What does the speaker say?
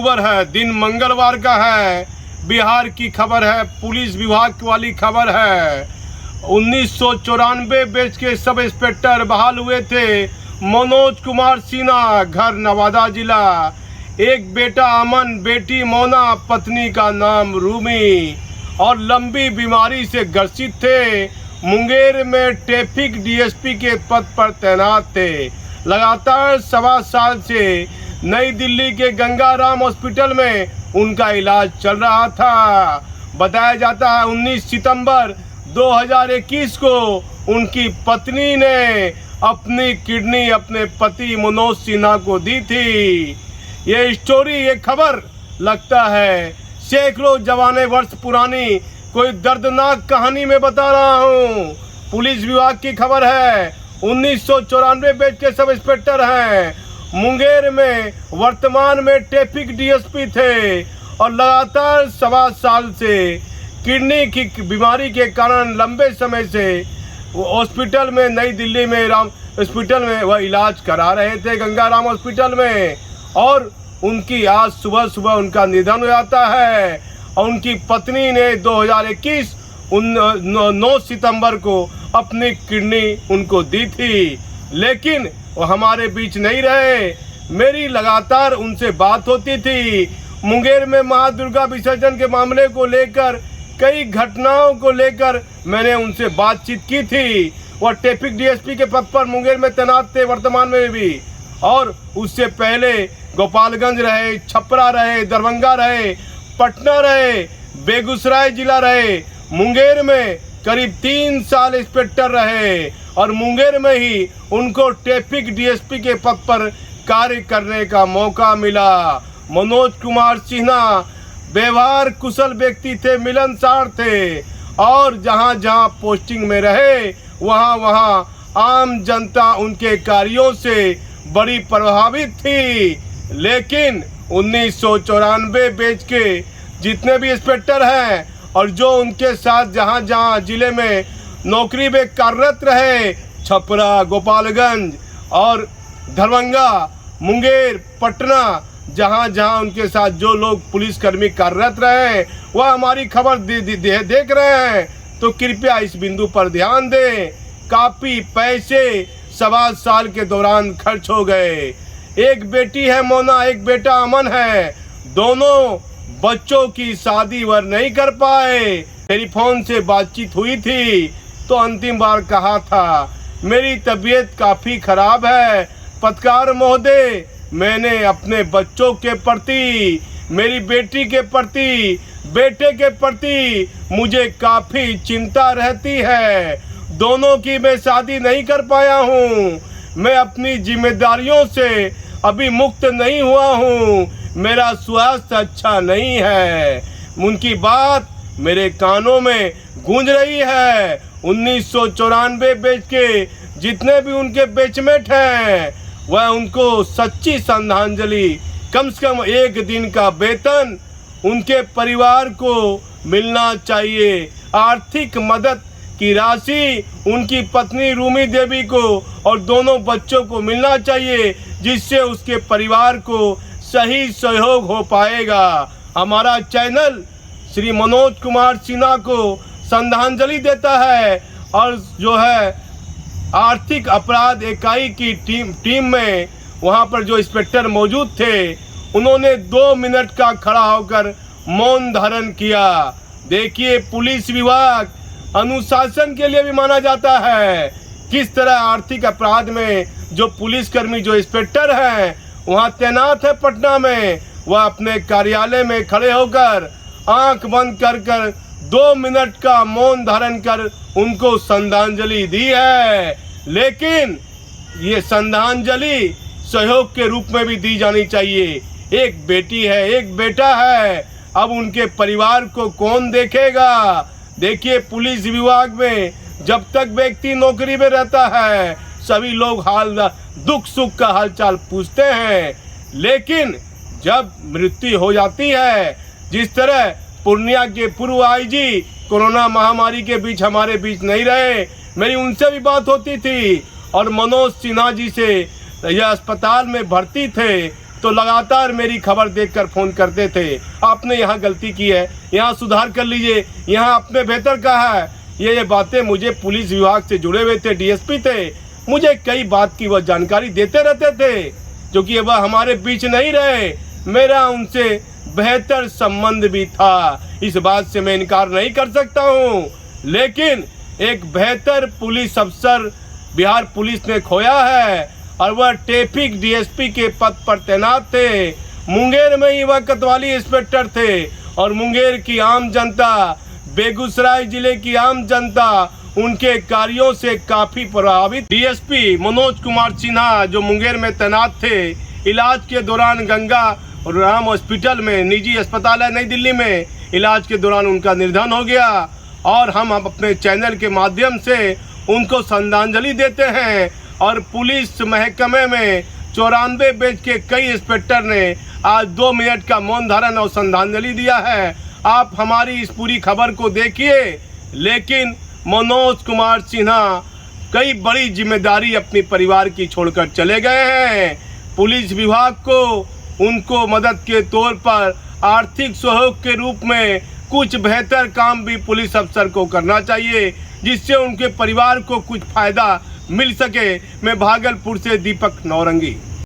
अक्टूबर है, दिन मंगलवार का है। बिहार की खबर है, पुलिस विभाग वाली खबर है। 1994 बैच के सब इंस्पेक्टर बहाल हुए थे। मनोज कुमार सिन्हा, घर नवादा जिला। एक बेटा अमन, बेटी मोना, पत्नी का नाम रूमी, और लंबी बीमारी से ग्रसित थे। मुंगेर में ट्रैफिक डीएसपी के पद पर तैनात थे। लगातार 1.25 साल से नई दिल्ली के गंगाराम हॉस्पिटल में उनका इलाज चल रहा था। बताया जाता है 19 सितंबर 2021 को उनकी पत्नी ने अपनी किडनी अपने पति मनोज सिन्हा को दी थी। ये स्टोरी, ये खबर लगता है सैकड़ों जमाने वर्ष पुरानी कोई दर्दनाक कहानी में बता रहा हूँ। पुलिस विभाग की खबर है। 1994 बैच के सब इंस्पेक्टर हैं। मुंगेर में वर्तमान में ट्रैफिक डीएसपी थे और लगातार 1.25 साल से किडनी की बीमारी के कारण लंबे समय से हॉस्पिटल में, नई दिल्ली में राम हॉस्पिटल में वह इलाज करा रहे थे, गंगाराम हॉस्पिटल में। और उनकी आज सुबह सुबह उनका निधन हो जाता है। और उनकी पत्नी ने 2021 9 सितंबर को अपनी किडनी उनको दी थी, लेकिन वो हमारे बीच नहीं रहे। मेरी लगातार उनसे बात होती थी। मुंगेर में मां दुर्गा विसर्जन के मामले को लेकर, कई घटनाओं को लेकर मैंने उनसे बातचीत की थी। वह ट्रैफिक डीएसपी के पद पर मुंगेर में तैनात थे, वर्तमान में भी। और उससे पहले गोपालगंज रहे, छपरा रहे, दरभंगा रहे, पटना रहे, बेगूसराय जिला रहे। मुंगेर में करीब 3 साल इंस्पेक्टर रहे और मुंगेर में ही उनको ट्रैफिक डीएसपी के पद पर कार्य करने का मौका मिला। मनोज कुमार सिन्हा व्यवहार कुशल व्यक्ति थे, मिलनसार थे, और जहां जहां पोस्टिंग में रहे वहां वहां आम जनता उनके कार्यों से बड़ी प्रभावित थी। लेकिन 1994 बैच के जितने भी इंस्पेक्टर हैं और जो उनके साथ जहां जहां जिले में नौकरी में कार्यरत रहे, छपरा, गोपालगंज और दरभंगा, मुंगेर, पटना, जहां जहां उनके साथ जो लोग पुलिसकर्मी कार्यरत रहे, वह हमारी खबर देख रहे हैं तो कृपया इस बिंदु पर ध्यान दें। काफ़ी पैसे 1.25 साल के दौरान खर्च हो गए। एक बेटी है मोना, एक बेटा अमन है। दोनों बच्चों की शादी वह नहीं कर पाए। टेलीफोन से बातचीत हुई थी तो अंतिम बार कहा था, मेरी तबीयत काफ़ी खराब है पत्रकार महोदय, मैंने अपने बच्चों के प्रति, मेरी बेटी के प्रति, बेटे के प्रति मुझे काफ़ी चिंता रहती है। दोनों की मैं शादी नहीं कर पाया हूँ। मैं अपनी जिम्मेदारियों से अभी मुक्त नहीं हुआ हूँ। मेरा स्वास्थ्य अच्छा नहीं है। उनकी बात मेरे कानों में गूंज रही है। 1994 बैच के जितने भी उनके बैचमेट हैं, वह उनको सच्ची श्रद्धांजलि, कम से कम 1 दिन का वेतन उनके परिवार को मिलना चाहिए। आर्थिक मदद की राशि उनकी पत्नी रूमी देवी को और दोनों बच्चों को मिलना चाहिए, जिससे उसके परिवार को सही सहयोग हो पाएगा। हमारा चैनल श्री मनोज कुमार सिन्हा को श्रद्धांजलि देता है और जो है आर्थिक अपराध इकाई की टीम में वहां पर जो इंस्पेक्टर मौजूद थे, उन्होंने 2 मिनट का खड़ा होकर मौन धारण किया। देखिए, पुलिस विभाग अनुशासन के लिए भी माना जाता है। किस तरह आर्थिक अपराध में जो पुलिसकर्मी, जो इंस्पेक्टर हैं वहां तैनात है पटना में, वह अपने कार्यालय में खड़े होकर आंख बंद कर 2 मिनट का मौन धारण कर उनको श्रद्धांजलि दी है। लेकिन ये श्रद्धांजलि सहयोग के रूप में भी दी जानी चाहिए। एक बेटी है, एक बेटा है, अब उनके परिवार को कौन देखेगा? देखिए, पुलिस विभाग में जब तक व्यक्ति नौकरी में रहता है, सभी लोग दुख सुख का हालचाल पूछते हैं, लेकिन जब मृत्यु हो जाती है, जिस तरह पूर्णिया के पूर्व आईजी कोरोना महामारी के बीच हमारे बीच नहीं रहे, मेरी उनसे भी बात होती थी और मनोज सिन्हा जी से यह अस्पताल में भर्ती थे तो लगातार मेरी खबर देखकर फ़ोन करते थे, आपने यहाँ गलती की है, यहाँ सुधार कर लीजिए, यहाँ आपने बेहतर कहा है। ये बातें मुझे पुलिस विभाग से जुड़े हुए थे, डीएसपी थे, मुझे कई बात की वह जानकारी देते रहते थे, जो कि वह हमारे बीच नहीं रहे। मेरा उनसे बेहतर संबंध भी था, इस बात से मैं इनकार नहीं कर सकता हूँ। लेकिन एक बेहतर पुलिस अफसर बिहार पुलिस ने खोया है और वह ट्रैफिक डीएसपी के पद पर तैनात थे। मुंगेर में ही वह कोतवाली इंस्पेक्टर थे और मुंगेर की आम जनता, बेगूसराय जिले की आम जनता उनके कार्यों से काफ़ी प्रभावित। डीएसपी मनोज कुमार सिन्हा जो मुंगेर में तैनात थे, इलाज के दौरान गंगा राम हॉस्पिटल में, निजी अस्पताल है नई दिल्ली में, इलाज के दौरान उनका निधन हो गया और हम अपने चैनल के माध्यम से उनको श्रद्धांजलि देते हैं। और पुलिस महकमे में 94 बैच के कई इंस्पेक्टर ने आज 2 मिनट का मौन धारण और श्रद्धांजलि दिया है। आप हमारी इस पूरी खबर को देखिए। लेकिन मनोज कुमार सिन्हा कई बड़ी जिम्मेदारी अपने परिवार की छोड़कर चले गए हैं। पुलिस विभाग को उनको मदद के तौर पर आर्थिक सहयोग के रूप में कुछ बेहतर काम भी पुलिस अफसर को करना चाहिए, जिससे उनके परिवार को कुछ फायदा मिल सके। मैं भागलपुर से दीपक नौरंगी।